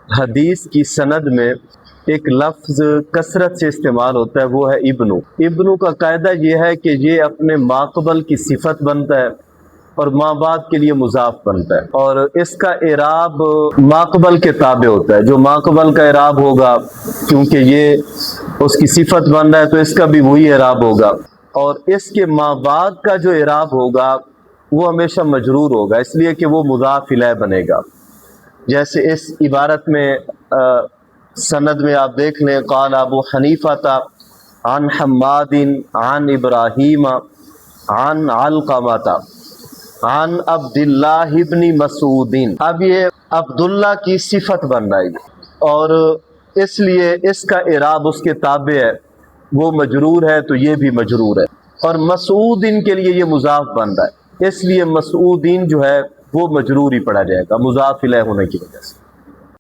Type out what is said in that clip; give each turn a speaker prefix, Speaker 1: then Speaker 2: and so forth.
Speaker 1: हदीस की सनद में एक लफ्ज़ कसरत से इस्तेमाल होता है, वो है इब्नु। इब्नु का कायदा ये है कि ये अपने माक़बल की सिफत बनता है और माँ बाप के लिए मुज़ाफ बनता है, और इसका इराब माक़बल के ताबे होता है। जो माक़बल का इराब होगा, क्योंकि ये उसकी सिफत बन रहा है तो इसका भी वही इराब होगा, और इसके माँ बाप का जो इराब होगा वो हमेशा मजरूर होगा, इसलिए कि वो मुज़ाफ इलैह बनेगा। जैसे इस इबारत में सनद में आप देख लें, क़ाल अबू हनीफ़ा अन हम्मादिन अन इब्राहीम अन अलक़मा अन अब्दुल्लाह इब्न मसूदिन। अब ये अब्दुल्ला की सिफत बन रही है और इसलिए इसका इराब उसके ताबे है, वो मजरूर है तो ये भी मजरूर है, और मसूदिन के लिए ये मुज़ाफ बन रहा है, इसलिए मसूदिन जो है वो मजरूर ही पढ़ा जाएगा मुज़ाफ इलैह होने की वजह से।